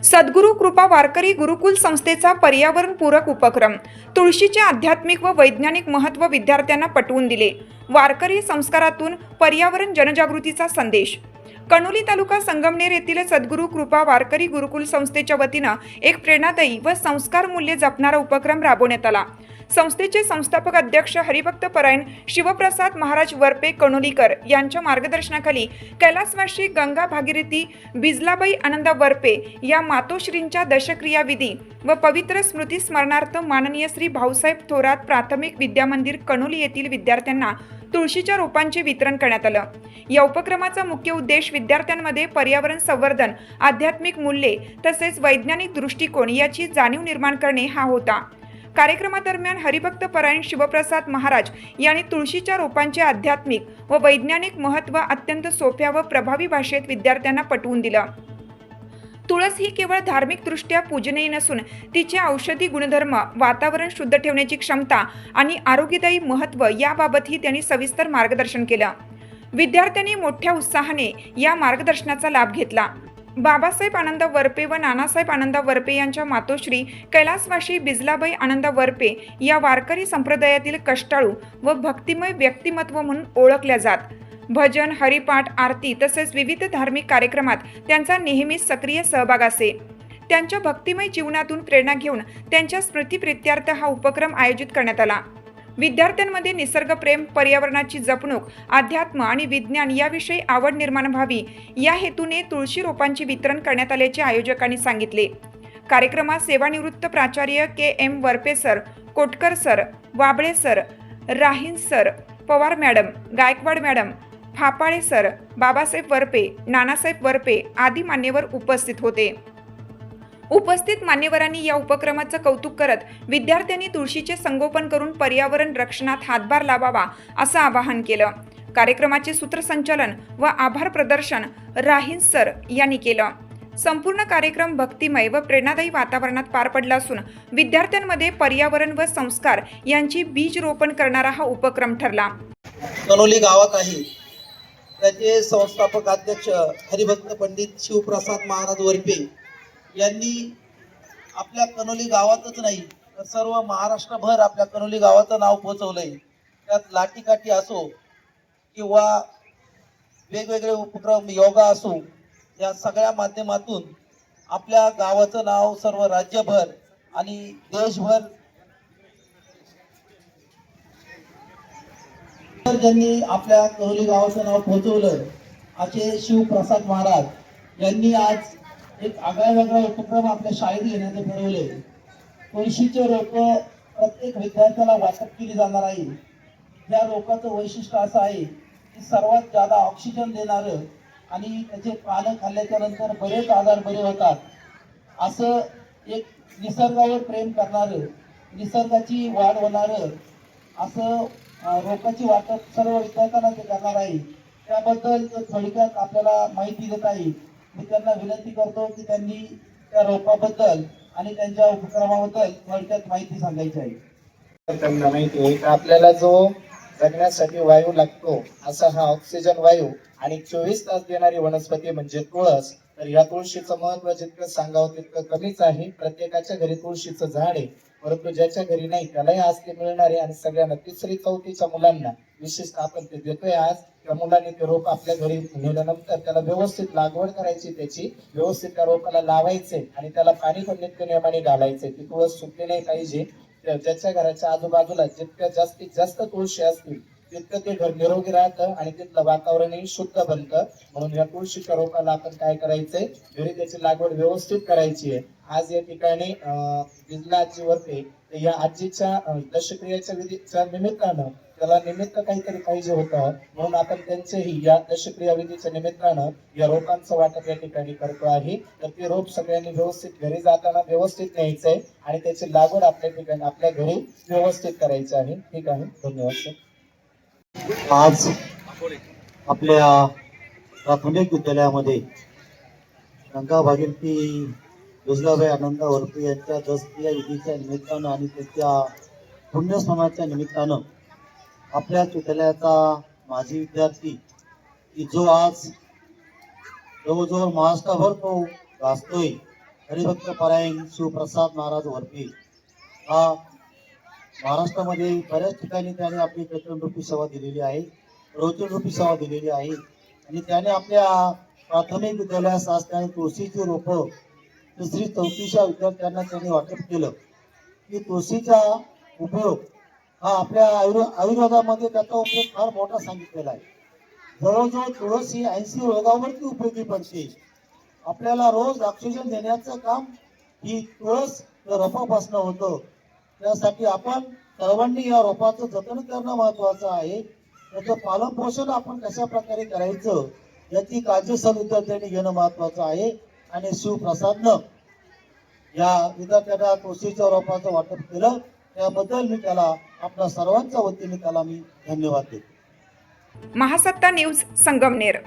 सद्गुरू कृपा वारकरी गुरुकुल संस्थेचा पर्यावरणपूरक उपक्रम. तुळशीचे आध्यात्मिक व वैज्ञानिक महत्त्व विद्यार्थ्यांना पटवून दिले. वारकरी संस्कारातून पर्यावरण जनजागृतीचा संदेश. कणोली तालुका संगमनेर येथील सद्गुरू कृपा वारकरी गुरुकुल संस्थेच्या वतीनं एक प्रेरणादायी व संस्कार मूल्ये जपणारा उपक्रम राबवण्यात आला. संस्थेचे संस्थापक अध्यक्ष हरिभक्त परायण शिवप्रसाद महाराज वरपे कणोलीकर यांच्या मार्गदर्शनाखाली कैलासवासी गंगा भागीरथी बिजलाबाई आनंदा वरपे या मातोश्रींच्या दशक्रिया विधी व पवित्र स्मृती स्मरणार्थ माननीय श्री भाऊसाहेब थोरात प्राथमिक विद्यामंदिर कणोली येथील विद्यार्थ्यांना तुळशीच्या रोपांचे वितरण करण्यात आलं. या उपक्रमाचा मुख्य उद्देश विद्यार्थ्यांमध्ये पर्यावरण संवर्धन, आध्यात्मिक मूल्ये तसेच वैज्ञानिक दृष्टिकोन याची जाणीव निर्माण करणे हा होता. कार्यक्रमादरम्यान हरिभक्त परायण शिवप्रसाद महाराज यांनी तुळशीच्या रोपांचे आध्यात्मिक व वैज्ञानिक महत्त्व अत्यंत सोप्या व प्रभावी भाषेत विद्यार्थ्यांना पटवून दिलं. तुळस ही केवळ धार्मिकदृष्ट्या पूजनीय नसून तिचे औषधी गुणधर्म, वातावरण शुद्ध ठेवण्याची क्षमता आणि आरोग्यदायी महत्त्व याबाबतही त्यांनी सविस्तर मार्गदर्शन केलं. विद्यार्थ्यांनी मोठ्या उत्साहाने या मार्गदर्शनाचा लाभ घेतला. बाबासाहेब आनंद वरपे व नानासाहेब आनंद वरपे यांच्या मातोश्री कैलासवासी बिजलाबाई आनंद वरपे या वारकरी संप्रदायातील कष्टाळू व भक्तिमय व्यक्तिमत्व म्हणून ओळखल्या जात. भजन, हरिपाठ, आरती तसेच विविध धार्मिक कार्यक्रमात त्यांचा नेहमीच सक्रिय सहभाग असे. त्यांच्या भक्तिमय जीवनातून प्रेरणा घेऊन त्यांच्या स्मृतिप्रित्यर्थ हा उपक्रम आयोजित करण्यात आला. विद्यार्थ्यांमध्ये निसर्गप्रेम, पर्यावरणाची जपणूक, अध्यात्म आणि विज्ञान याविषयी आवड निर्माण व्हावी या हेतूने तुळशी रोपांचे वितरण करण्यात आल्याचे आयोजकांनी सांगितले. कार्यक्रमात सेवानिवृत्त प्राचार्य K M. Warpe sir, Kotkar sir, Wable sir, Rahin sir, Pawar madam, Gaikwad madam, Phapale sir, Babasaheb Warpe, Nanasaheb Warpe आदी मान्यवर उपस्थित होते. उपस्थित मान्यवरांनी या उपक्रमाचं कौतुक करत विद्यार्थ्यांनी तुळशीचे संगोपन करून पर्यावरण रक्षणात हातभार लावावा असं आवाहन केलं. कार्यक्रमाचे सूत्रसंचालन व आभार प्रदर्शन राहीन सर यांनी केलं. संपूर्ण कार्यक्रम भक्तिमय व प्रेरणादायी वातावरणात पार पडला असून विद्यार्थ्यांमध्ये पर्यावरण व संस्कार यांची बीज रोपण करणारा हा उपक्रम ठरला. कणोली गावात आहे त्याचे संस्थापक अध्यक्ष हरिभक्त पंडित शिवप्रसाद महाराज वरपे यांनी आपल्या कणोली गावातच नाही तर सर्व महाराष्ट्रभर आपल्या कणोली गावाचं नाव पोहोचवलंय. त्यात लाठीकाठी असो किंवा वेगवेगळे उपक्रम, योगा असो, या सगळ्या माध्यमातून आपल्या गावाचं नाव सर्व राज्यभर आणि देशभर ज्यांनी आपल्या कणोली गावाचं नाव पोहोचवलं असे शिवप्रसाद महाराज यांनी आज एक आगळा वेगळा उपक्रम आपल्या शाळेत घेण्याचे ठरवले. तुळशीचे रोप प्रत्येक विद्यार्थ्याला वाटप केली जाणार आहे. या रोपाचं वैशिष्ट्य असं आहे की सर्वात जादा ऑक्सिजन देणारं आणि त्याचे पानं खाल्ल्याच्या नंतर बरेच आजार बरे होतात असं एक निसर्गावर प्रेम करणारं, निसर्गाची वाढ होणारं असं रोपाची वाटप सर्व विद्यार्थ्यांना ते करणार आहे. त्याबद्दल थोडक्यात आपल्याला माहिती देत आहे. मी त्यांना विनंती करतो की त्यांनी त्या रोपाबद्दल आणि त्यांच्या उपक्रमाबद्दल थोडक्यात माहिती सांगायची आहे. त्यांना माहिती आहे की आपल्याला जो जगण्यासाठी वायू लागतो असा हा ऑक्सिजन वायू आणि 24 तास देणारी वनस्पती म्हणजे तुळस. तर या तुळशीचं महत्व जितकं सांगावं तितकं कमीच आहे. प्रत्येकाच्या घरी तुळशीचं झाड आहे, परंतु ज्याच्या घरी नाही त्यालाही आज ते मिळणार आहे. आणि सगळ्यांना 3री 4थीच्या मुलांना विशेषतः आपण ते देतोय आज. त्या मुलांनी ते रोप आपल्या घरी नेल्यानंतर त्याला व्यवस्थित लागवड करायची, त्याची व्यवस्थित त्या रोपाला लावायचे आणि त्याला पाणी पण नित्य नियमाने घालायचे. ती तुळस सुकली नाही पाहिजे. ज्याच्या घराच्या आजूबाजूला जितक्या जास्तीत जास्त तुळशी असतील तितकं ते घर निरोगी राहतं आणि तिथलं वातावरणही शुद्ध बनतं. म्हणून या तुळशीच्या रोपाला आपण काय करायचंय, घरी त्याची लागवड व्यवस्थित करायची आहे. आज या ठिकाणी बिजला आजी वरपे या आजीच्या दशक्रियेच्या विधीच्या निमित्तानं त्याला निमित्त काहीतरी पाहिजे होतं, म्हणून आपण त्यांचेही या दशक्रिया विधीच्या निमित्तानं या रोपांचं वाटप या ठिकाणी करतो आहे. तर ते रोप सगळ्यांनी व्यवस्थित घरी जाताना व्यवस्थित न्यायचंय आणि त्याची लागवड आपल्या ठिकाणी आपल्या घरी व्यवस्थित करायची आहे. ठीक आहे, धन्यवाद सर. आज आपल्या प्राथमिक विद्यालयामध्ये गंगा भागीरथी बिजलाबाई आनंद वरपे यांच्या दशक्रिया विधीच्या निमित्तानं आणि त्यांच्या पुण्यस्मरणाच्या निमित्तानं आपल्याच विद्यालयाचा माजी विद्यार्थी की जो आज जवळजवळ महाराष्ट्रभर तो गाजतोय हरिभक्त परायण शिवप्रसाद महाराज वरपे हा महाराष्ट्रामध्ये बऱ्याच ठिकाणी त्याने आपली प्रचंडरूपी सेवा दिलेली आहे, रोचनरूपी सेवा दिलेली आहे. आणि त्याने आपल्या प्राथमिक विद्यालयास आज त्याने तुळशीची रोपं 3री-4थीच्या विद्यार्थ्यांना त्यांनी वाटप केलं की तुळशीचा उपयोग हा आपल्या आयुर्वेदामध्ये त्याचा उपयोग फार मोठा सांगितलेला आहे. जवळजवळ तुळस ही 80 रोगावरती उपयोगी पडते. आपल्याला रोज ऑक्सिजन देण्याचं काम ही तुळस या रोपापासून होतं. त्यासाठी आपण सर्वांनी या रोपाचं जतन करणं महत्वाचं आहे. त्याचं पालन पोषण आपण कशा प्रकारे करायचं याची काळजी सर्व विद्यार्थ्यांनी घेणं महत्वाचं आहे. आणि शिवप्रसादनं या विद्यार्थ्यांना तुळशीच्या रोपाचं वाटप केलं त्याबद्दल मी त्याला आपल्या सर्वांच्या वतीने त्याला मी धन्यवाद देतो. महासत्ता न्यूज संगमनेर.